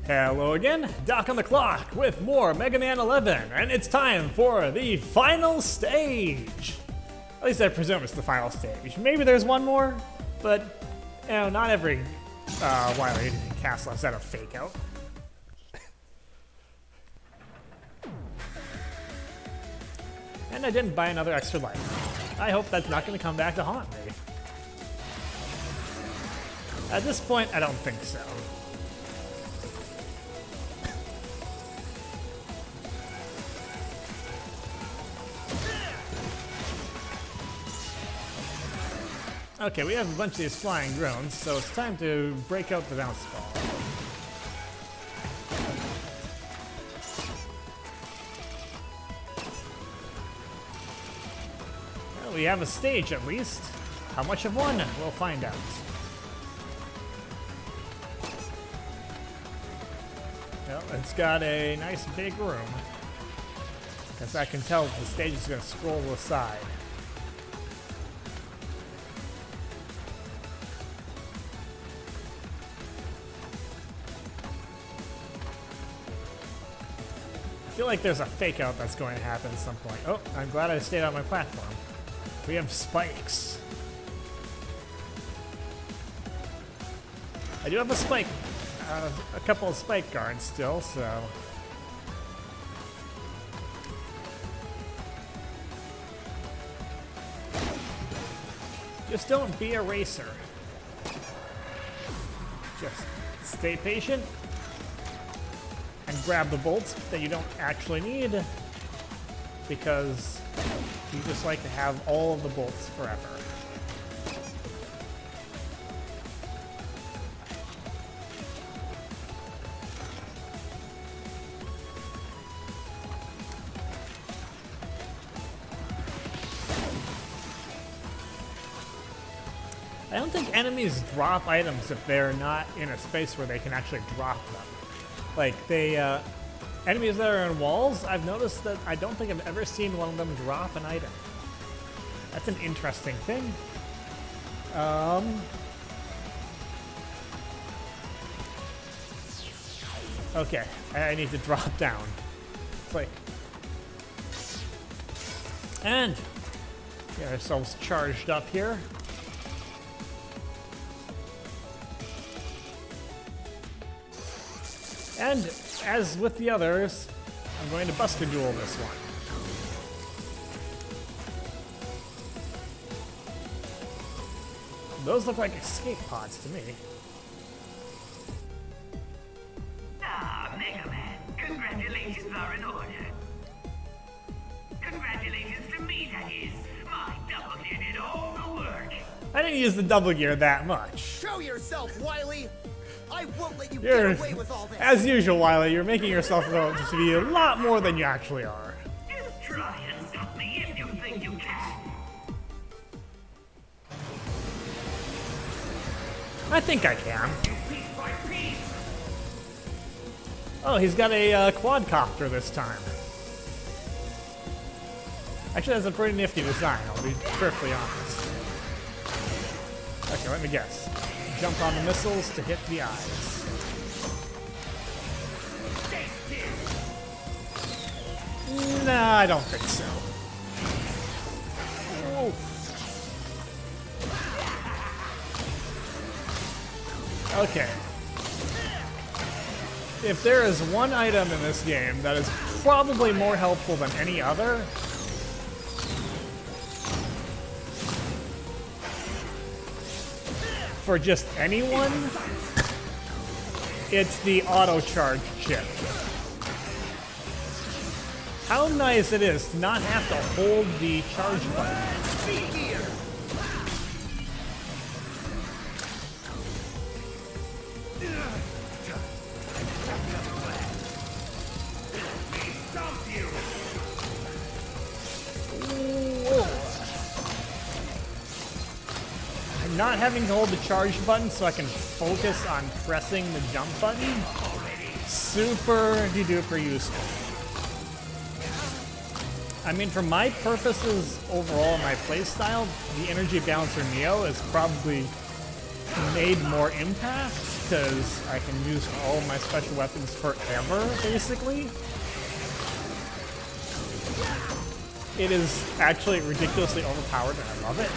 Hello again, Doc on the clock with more Mega Man 11, and it's time for the final stage. At least I presume it's the final stage. Maybe there's one more, but you know, not every Wily Castle has had a fake out. And I didn't buy another extra life. I hope that's not going to come back to haunt me. At this point, I don't think so. Okay, we have a bunch of these flying drones, so it's time to break out the bounce ball. Well, we have a stage at least. How much of one? We'll find out. Well, it's got a nice big room. As I can tell, the stage is going to scroll to the side. I feel like there's a fake out that's going to happen at some point. Oh, I'm glad I stayed on my platform. We have spikes. I do have a couple of spike guards still, so. Just don't be a racer. Just stay patient. And grab the bolts that you don't actually need, because you just like to have all of the bolts forever. I don't think enemies drop items if they're not in a space where they can actually drop them. Like, enemies that are in walls, I've noticed that I don't think I've ever seen one of them drop an item. That's an interesting thing. Okay, I need to drop down. Click. And get ourselves charged up here. And, as with the others, I'm going to Buster Duel this one. Those look like escape pods to me. Ah, Mega Man, congratulations are in order. Congratulations to me, that is. My double gear did all the work. I didn't use the double gear that much. Show yourself, Wily! I won't let you get away with all this. As usual, Wily, you're making yourself out to be a lot more than you actually are. Just try and stop me if you think you can. I think I can. Piece by piece. Oh, he's got a quadcopter this time. Actually, that's a pretty nifty design, I'll be perfectly honest. Okay, let me guess. Jump on the missiles to hit the eyes. Nah, I don't think so. Oh. Okay. If there is one item in this game that is probably more helpful than any other, for just anyone, it's the auto charge chip. How nice it is to not have to hold the charge button. Not having to hold the charge button so I can focus on pressing the jump button, super duper useful. I mean, for my purposes overall, my playstyle, the Energy Balancer Neo is probably made more impact because I can use all my special weapons forever, basically. It is actually ridiculously overpowered and I love it.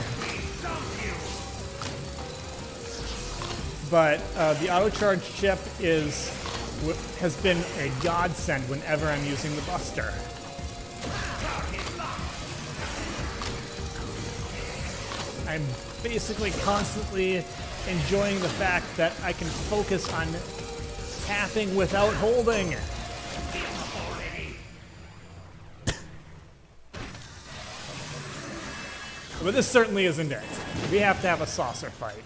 But the auto charge chip has been a godsend whenever I'm using the Buster. I'm basically constantly enjoying the fact that I can focus on tapping without holding. But this certainly isn't it. We have to have a saucer fight.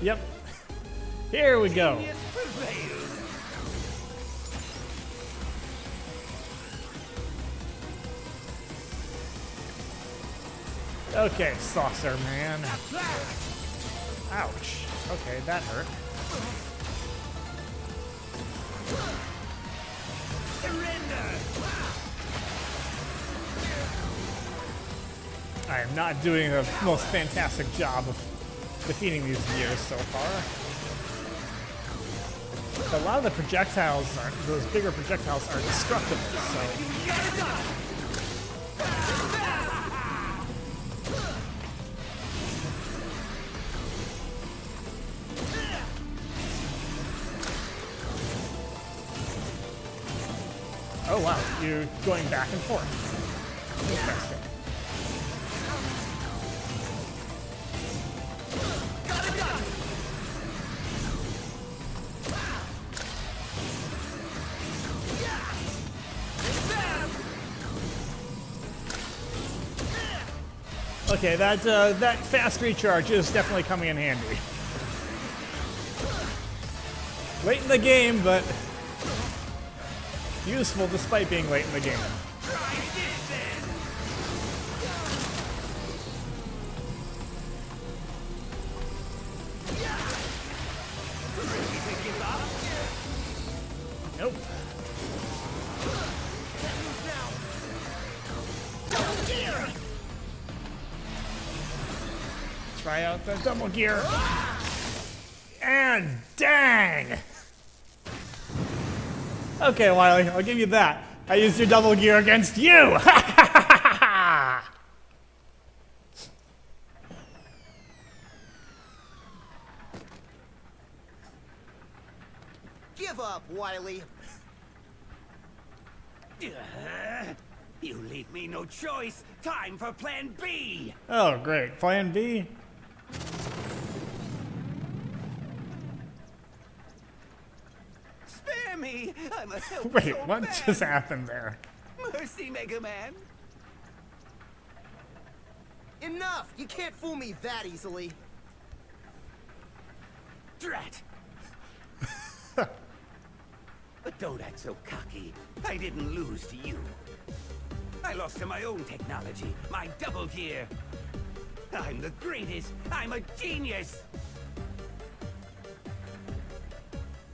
Yep. Here we go. Okay, saucer man. Ouch. Okay, that hurt. I am not doing the most fantastic job of defeating these gears so far. But a lot of the projectiles, those bigger projectiles, are destructible, so... Oh wow, you're going back and forth. Interesting. Okay, that fast recharge is definitely coming in handy. Late in the game, but useful despite being late in the game. Nope. Try out the double gear. And dang! Okay, Wily, I'll give you that. I used your double gear against you! Give up, Wily. You leave me no choice. Time for Plan B. Oh, great. Plan B? Spare me. I'm a help Wait, so what bad. just happened there? Mercy, Mega Man. Enough! You can't fool me that easily. Drat. But don't act so cocky. I didn't lose to you. I lost to my own technology, my double gear. I'm the greatest. I'm a genius.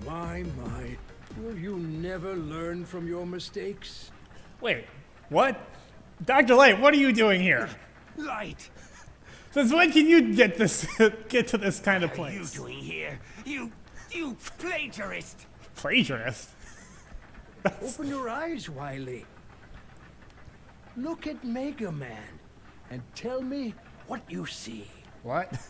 My, will you never learn from your mistakes? Wait, what? Dr. Light, what are you doing here? Light. Since when can you get to this kind of What are you place? doing here? You plagiarist. Plagiarist? Open your eyes, Wily. Look at Mega Man and tell me what you see. What?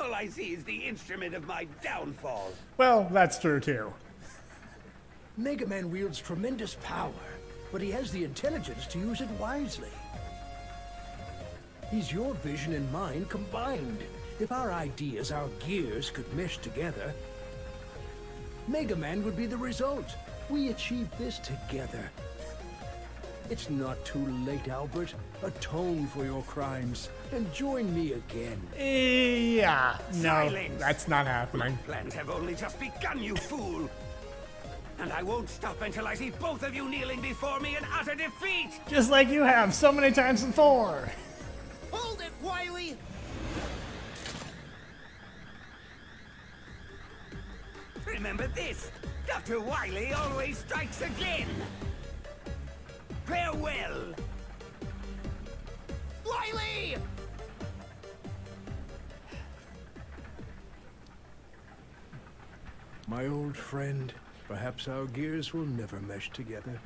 All I see is the instrument of my downfall. Well, that's true too. Mega Man wields tremendous power, but he has the intelligence to use it wisely. He's your vision and mine combined. If our ideas, our gears, could mesh together, Mega Man would be the result. We achieved this together. It's not too late, Albert. Atone for your crimes and join me again. Yeah, no, Silence. that's not happening. Plans have only just begun, you fool. And I won't stop until I see both of you kneeling before me in utter defeat. Just like you have so many times before. Hold it, Wily! Remember this. Dr. Wily always strikes again. Farewell. Wily! My old friend, perhaps our gears will never mesh together.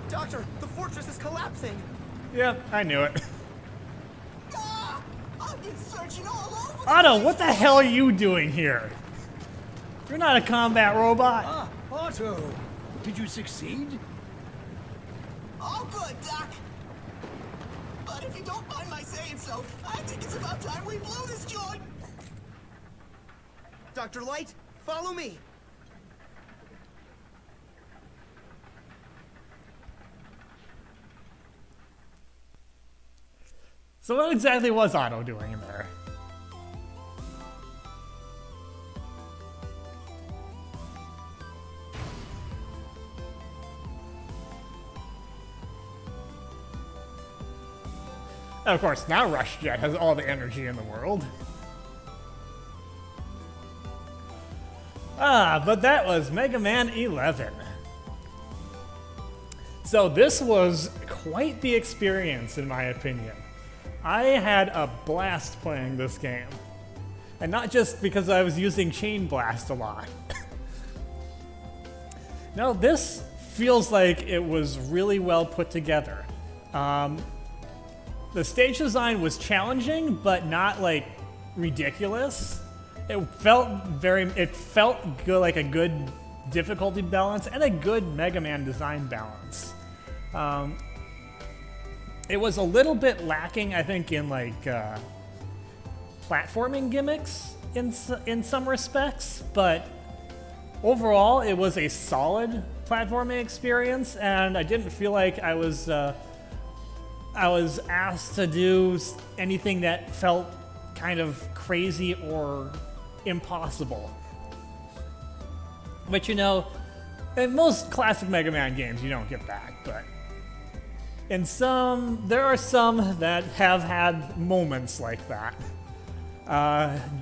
Doctor, the fortress is collapsing. Yeah, I knew it. Ah! I've been searching all over the Otto, place. what the hell are you doing here? You're not a combat robot. Ah, Otto! Did you succeed? All good, Doc. But if you don't mind my saying so, I think it's about time we blew this joint. Dr. Light, follow me. So what exactly was Otto doing in there? And of course, now Rush Jet has all the energy in the world. But that was Mega Man 11. So this was quite the experience, in my opinion. I had a blast playing this game. And not just because I was using Chain Blast a lot. No, this feels like it was really well put together. The stage design was challenging, but not like ridiculous. It felt good, like a good difficulty balance and a good Mega Man design balance. It was a little bit lacking, I think, in like platforming gimmicks in some respects, but overall it was a solid platforming experience, and I didn't feel like I was asked to do anything that felt kind of crazy or impossible. But you know, in most classic Mega Man games you don't get that, but there are some that have had moments like that.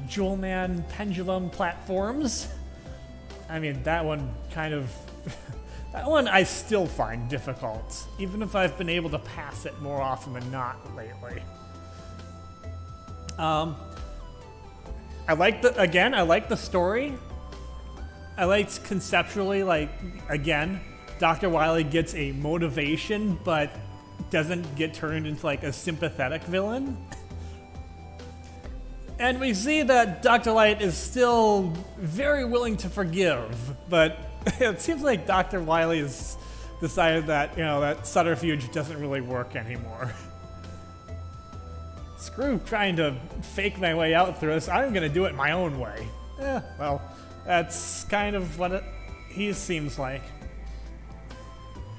Jewel Man Pendulum Platforms. I mean, that one kind of... that one I still find difficult, even if I've been able to pass it more often than not lately. I like the story. I liked conceptually, like, again, Dr. Wily gets a motivation, but doesn't get turned into like a sympathetic villain. And we see that Dr. Light is still very willing to forgive, but it seems like Dr. Wily has decided that, you know, that subterfuge doesn't really work anymore. Screw trying to fake my way out through this, I'm gonna do it my own way. Well, that's kind of what he seems like.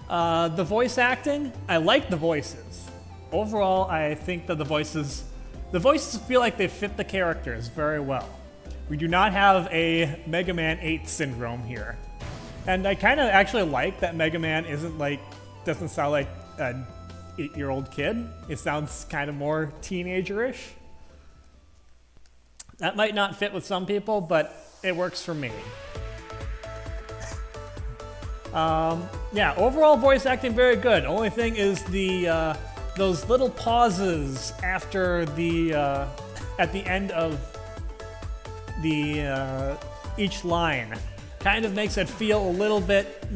The voice acting, I like the voices. Overall, I think that the voices feel like they fit the characters very well. We do not have a Mega Man 8 syndrome here. And I kind of actually like that Mega Man doesn't sound like an 8-year-old kid. It sounds kind of more teenager-ish. That might not fit with some people, but it works for me. Yeah, overall voice acting very good. Only thing is those little pauses after at the end of each line kind of makes it feel a little bit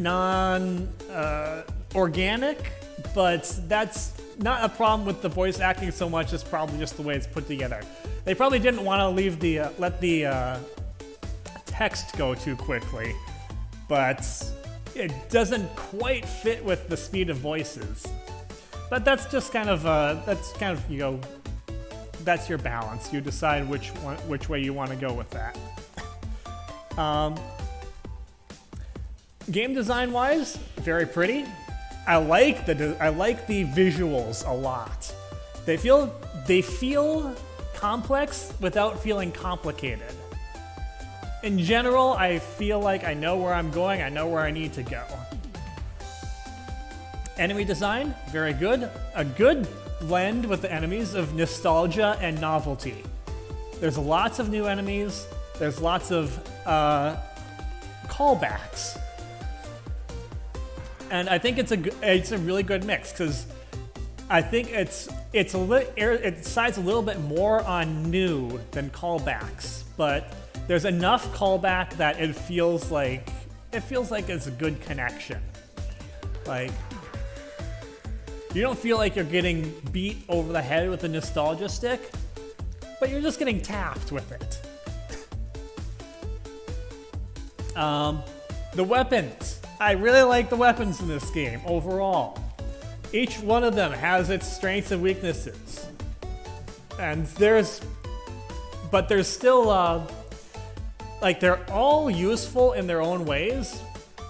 organic, but that's not a problem with the voice acting so much as probably just the way it's put together. They probably didn't want to let the text go too quickly, but it doesn't quite fit with the speed of voices. But that's just kind of you know, that's your balance. You decide which way you want to go with that. Game design wise, very pretty. I like the visuals a lot. They feel complex without feeling complicated. In general, I feel like I know where I'm going, I know where I need to go. Enemy design, very good. A good blend with the enemies of nostalgia and novelty. There's lots of new enemies, there's lots of callbacks. And I think it's a really good mix, because I think it sides a little bit more on new than callbacks, but there's enough callback that it feels like it's a good connection. Like, you don't feel like you're getting beat over the head with a nostalgia stick, but you're just getting tapped with it. The weapons. I really like the weapons in this game overall. Each one of them has its strengths and weaknesses. And there's still, like, they're all useful in their own ways,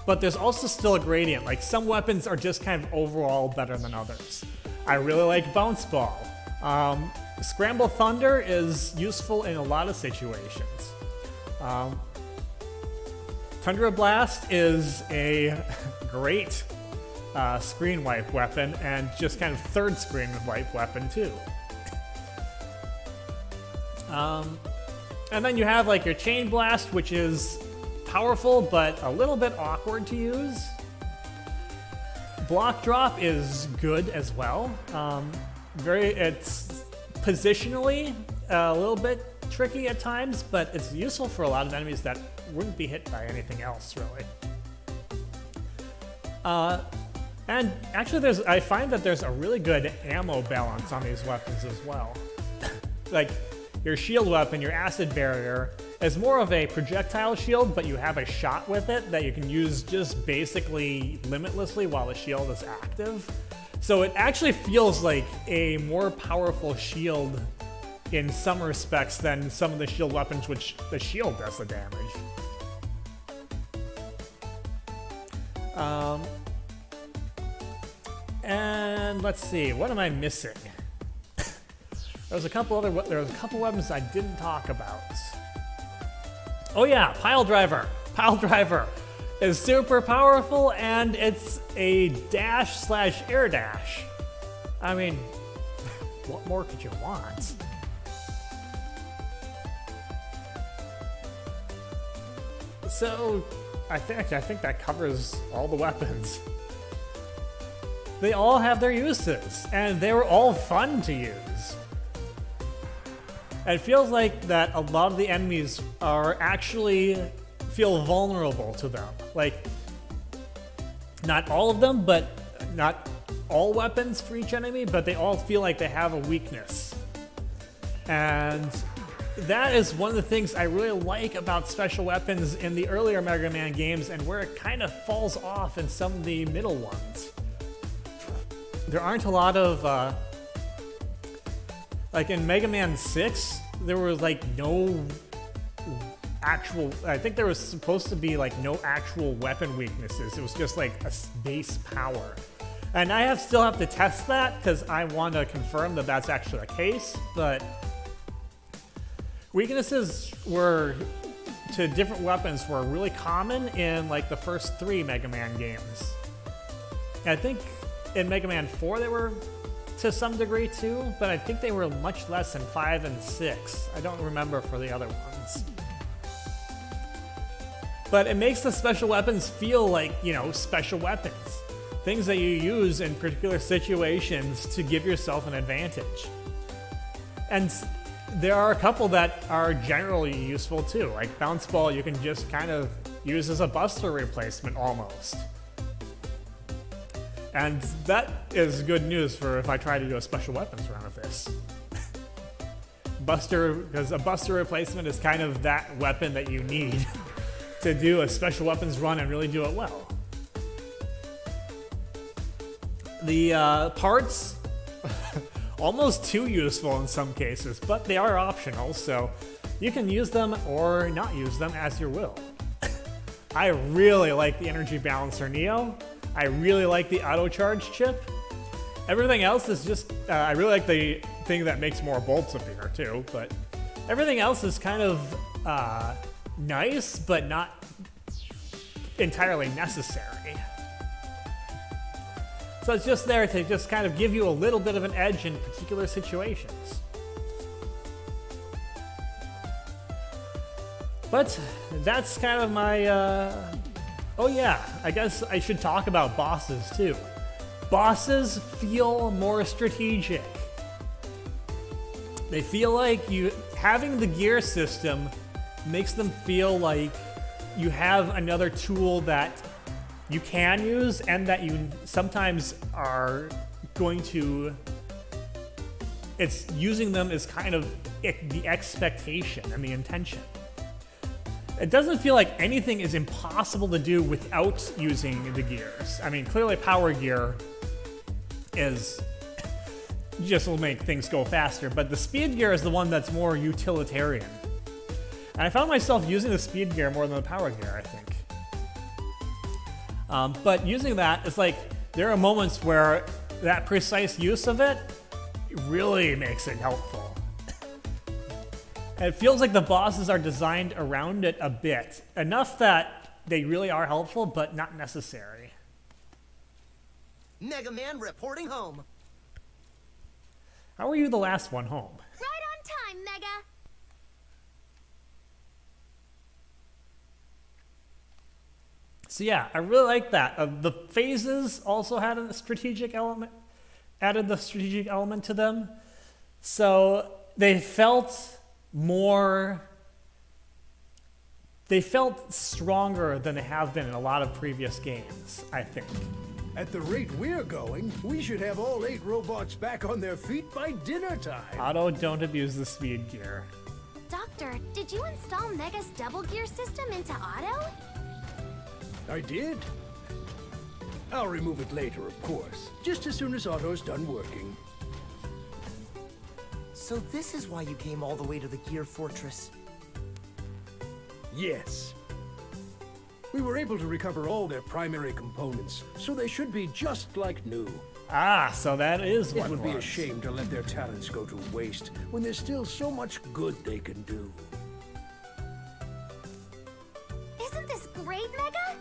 but there's also still a gradient. Like, some weapons are just kind of overall better than others. I really like Bounce Ball. Scramble Thunder is useful in a lot of situations. Tundra Blast is a great screen wipe weapon, and just kind of third screen wipe weapon too. And then you have like your Chain Blast, which is powerful but a little bit awkward to use. Block Drop is good as well. It's positionally a little bit tricky at times, but it's useful for a lot of enemies that wouldn't be hit by anything else, really. And actually, I find that there's a really good ammo balance on these weapons as well. Like, your shield weapon, your acid barrier, is more of a projectile shield, but you have a shot with it that you can use just basically limitlessly while the shield is active. So it actually feels like a more powerful shield in some respects than some of the shield weapons, which the shield does the damage. And let's see, what am I missing? There's a couple weapons I didn't talk about. Oh yeah, Pile Driver. Pile Driver is super powerful, and it's a dash/air dash. I mean, what more could you want? So, I think that covers all the weapons. They all have their uses, and they were all fun to use. It feels like that a lot of the enemies feel vulnerable to them. Like, not all of them, but not all weapons for each enemy, but they all feel like they have a weakness. And that is one of the things I really like about special weapons in the earlier Mega Man games, and where it kind of falls off in some of the middle ones. There aren't a lot of, like in Mega Man 6, there was like no actual, I think there was supposed to be like no actual weapon weaknesses. It was just like a base power. And I still have to test that, because I want to confirm that that's actually the case, but weaknesses to different weapons were really common in like the first 3 Mega Man games. I think in Mega Man 4 they were to some degree too, but I think they were much less in 5 and 6. I don't remember for the other ones. But it makes the special weapons feel like, special weapons. Things that you use in particular situations to give yourself an advantage. And there are a couple that are generally useful too. Like Bounce Ball, you can just kind of use as a Buster replacement almost. And that is good news for if I try to do a special weapons run of this. Because a Buster replacement is kind of that weapon that you need to do a special weapons run and really do it well. The parts, almost too useful in some cases, but they are optional, so you can use them or not use them as you will. I really like the Energy Balancer Neo. I really like the auto charge chip. Everything else is just, I really like the thing that makes more bolts appear too, but everything else is kind of nice, but not entirely necessary. So it's just there to just kind of give you a little bit of an edge in particular situations. But that's kind of my, oh yeah, I guess I should talk about bosses too. Bosses feel more strategic. They feel like having the gear system makes them feel like you have another tool that you can use and that you sometimes are going to, it's using them as kind of the expectation and the intention. It doesn't feel like anything is impossible to do without using the gears. I mean, clearly power gear just will make things go faster, but the speed gear is the one that's more utilitarian. And I found myself using the speed gear more than the power gear, I think. But using that, it's like there are moments where that precise use of it really makes it helpful. It feels like the bosses are designed around it a bit. Enough that they really are helpful, but not necessary. Mega Man reporting home. How were you the last one home? Right on time, Mega. So yeah, I really like that. The phases also had a strategic element, added the strategic element to them. So they felt stronger than they have been in a lot of previous games, I think. At the rate we're going, we should have all 8 robots back on their feet by dinner time. Otto, don't abuse the speed gear. Doctor, did you install Mega's double gear system into Otto? I did. I'll remove it later, of course, just as soon as Otto's done working. So this is why you came all the way to the Gear Fortress. Yes. We were able to recover all their primary components, so they should be just like new. Ah, so that is what It would be a was. shame to let their talents go to waste when there's still so much good they can do. Isn't this great, Mega?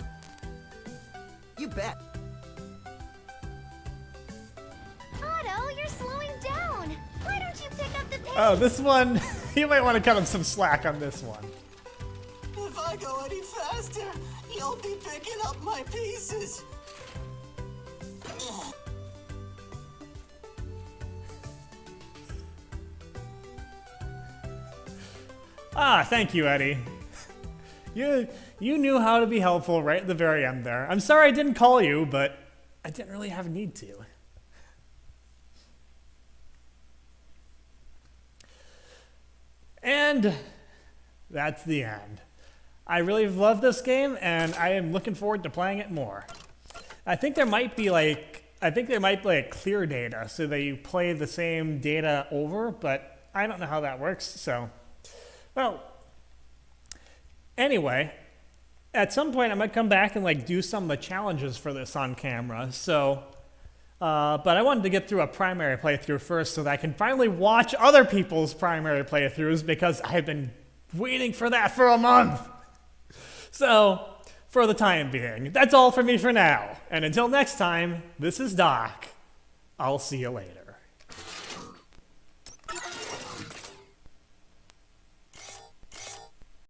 You bet. Otto, you're slowing down. Why don't you pick up the pace? Oh, this one, you might want to cut him some slack on this one. If I go any faster, you'll be picking up my pieces. Ah, thank you, Eddie. You knew how to be helpful right at the very end there. I'm sorry I didn't call you, but I didn't really have a need to. And that's the end. I really love this game, and I am looking forward to playing it more. I think there might be like clear data, so that you play the same data over, but I don't know how that works, so. Well, anyway, at some point I might come back and like do some of the challenges for this on camera, so. But I wanted to get through a primary playthrough first so that I can finally watch other people's primary playthroughs, because I've been waiting for that for a month. So, for the time being, that's all for me for now. And until next time, this is Doc. I'll see you later.